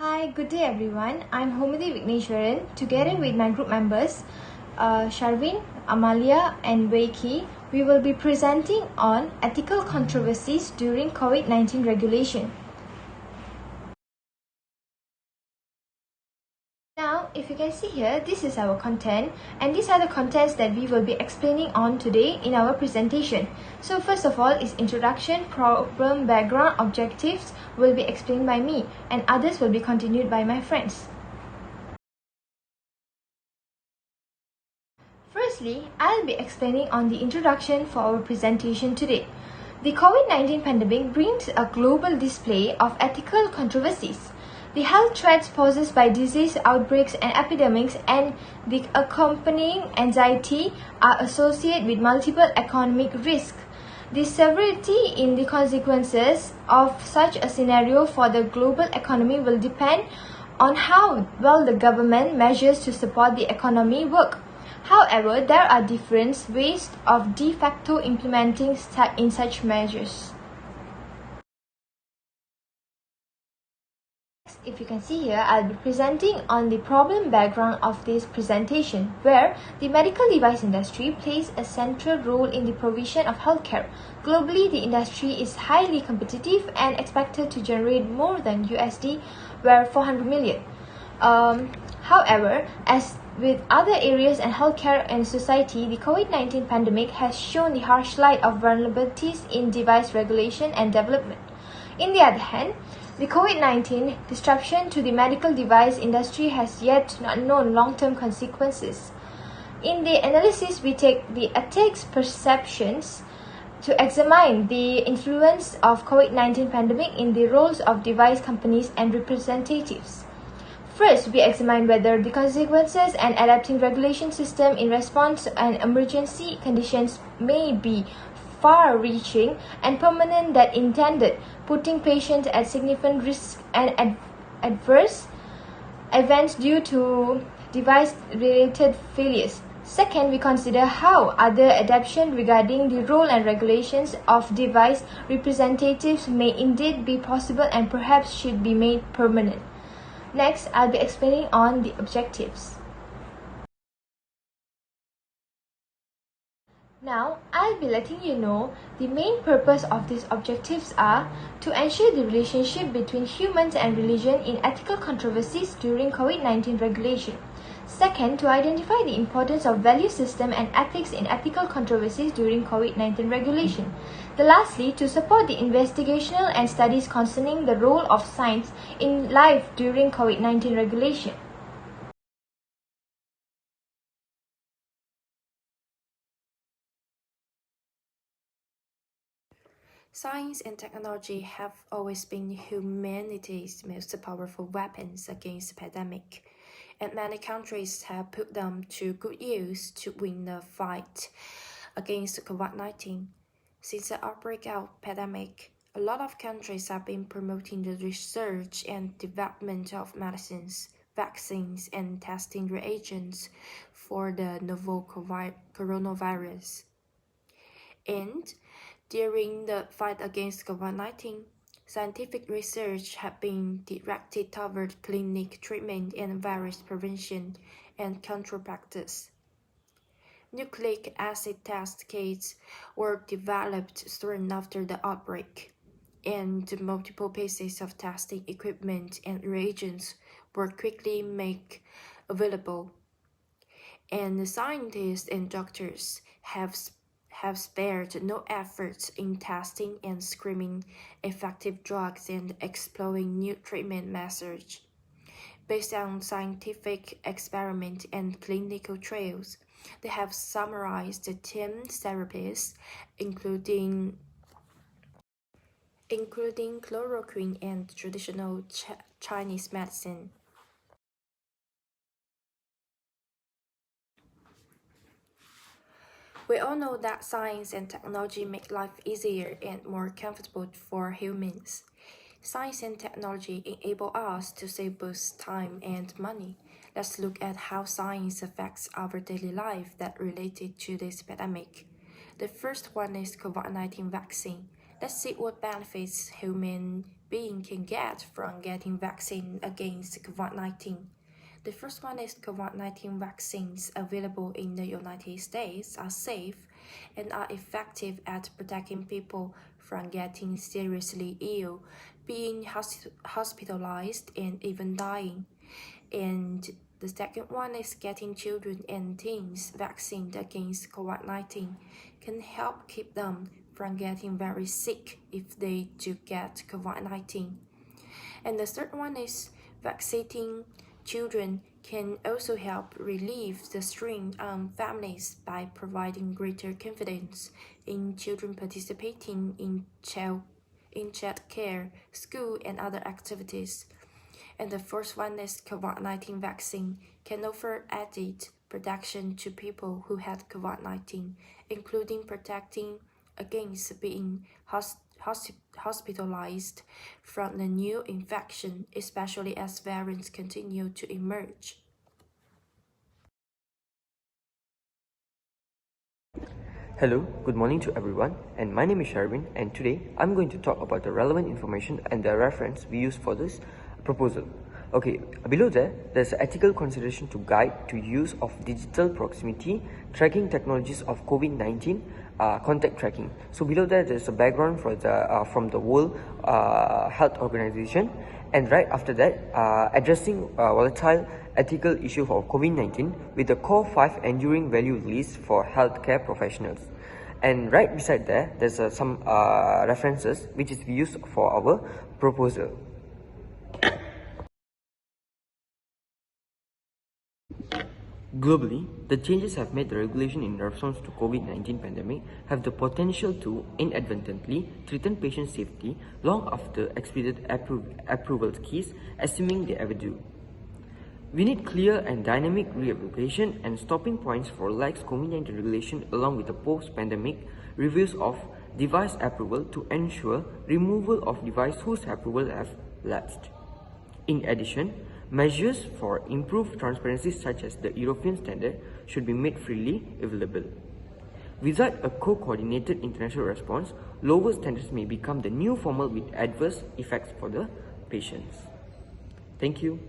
Hi, good day everyone. I'm Homadi Vigneshwaran. Together with my group members, Sharvin, Amalia and Weiki, we will be presenting on ethical controversies during COVID-19 regulation. Now, if you can see here, this is our content and these are the contents that we will be explaining on today in our presentation. So first of all is introduction, problem, background, objectives will be explained by me and others will be continued by my friends. Firstly, I'll be explaining on the introduction for our presentation today. The COVID-19 pandemic brings a global display of ethical controversies. The health threats posed by disease outbreaks and epidemics and the accompanying anxiety are associated with multiple economic risks. The severity in the consequences of such a scenario for the global economy will depend on how well the government measures to support the economy work. However, there are different ways of de facto implementing in such measures. If you can see here, I'll be presenting on the problem background of this presentation, where the medical device industry plays a central role in the provision of healthcare. Globally, the industry is highly competitive and expected to generate more than USD where 400 million. However, as with other areas in healthcare and society, the COVID-19 pandemic has shown the harsh light of vulnerabilities in device regulation and development. On the other hand, the COVID-19 disruption to the medical device industry has yet unknown long-term consequences. In the analysis, we take the ethics perceptions to examine the influence of COVID-19 pandemic in the roles of device companies and representatives. First, we examine whether the consequences and adapting regulation system in response to an emergency conditions may be far-reaching and permanent that intended, putting patients at significant risk and adverse events due to device-related failures. Second, we consider how other adaptation regarding the role and regulations of device representatives may indeed be possible and perhaps should be made permanent. Next, I'll be explaining on the objectives. Now, I'll be letting you know the main purpose of these objectives are to ensure the relationship between humans and religion in ethical controversies during COVID-19 regulation. Second, to identify the importance of value system and ethics in ethical controversies during COVID-19 regulation. Lastly, to support the investigational and studies concerning the role of science in life during COVID-19 regulation. Science and technology have always been humanity's most powerful weapons against the pandemic, and many countries have put them to good use to win the fight against COVID-19. Since the outbreak of pandemic, a lot of countries have been promoting the research and development of medicines, vaccines, and testing reagents for the novel coronavirus. And during the fight against COVID-19, scientific research has been directed toward clinic treatment and virus prevention and control practice. Nucleic acid test kits were developed soon after the outbreak, and multiple pieces of testing equipment and reagents were quickly made available. And the scientists and doctors have spared no efforts in testing and screening effective drugs and exploring new treatment methods. Based on scientific experiment and clinical trials, they have summarized the 10 therapies, including chloroquine and traditional Chinese medicine. We all know that science and technology make life easier and more comfortable for humans. Science and technology enable us to save both time and money. Let's look at how science affects our daily life that related to this pandemic. The first one is COVID-19 vaccine. Let's see what benefits human being can get from getting vaccine against COVID-19. The first one is COVID-19 vaccines available in the United States are safe and are effective at protecting people from getting seriously ill, being hospitalized, and even dying. And the second one is getting children and teens vaccinated against COVID-19 can help keep them from getting very sick if they do get COVID-19. And the third one is vaccinating children can also help relieve the strain on families by providing greater confidence in children participating in child care, school, and other activities. And the first one is COVID-19 vaccine can offer added protection to people who had COVID-19, including protecting against being hospitalized from the new infection, especially as variants continue to emerge. Hello, good morning to everyone, and my name is Sharwin, and today I'm going to talk about the relevant information and the reference we use for this proposal. Okay, below there's an ethical consideration to guide to use of digital proximity tracking technologies of COVID-19 contact tracking. So below there's a background for the from the World Health Organization, and right after that, addressing volatile ethical issue of COVID-19 with the core 5 enduring value list for healthcare professionals. And right beside there's some references which is used for our proposal. Globally, the changes have made the regulation in response to COVID-19 pandemic have the potential to inadvertently threaten patient safety long after expedited approval keys, assuming they ever do. We need clear and dynamic re-evaluation and stopping points for lax COVID-19 regulation along with the post-pandemic reviews of device approval to ensure removal of device whose approval have lapsed. In addition, measures for improved transparency such as the European standard should be made freely available. Without a co-coordinated international response, lower standards may become the new formal with adverse effects for the patients. Thank you.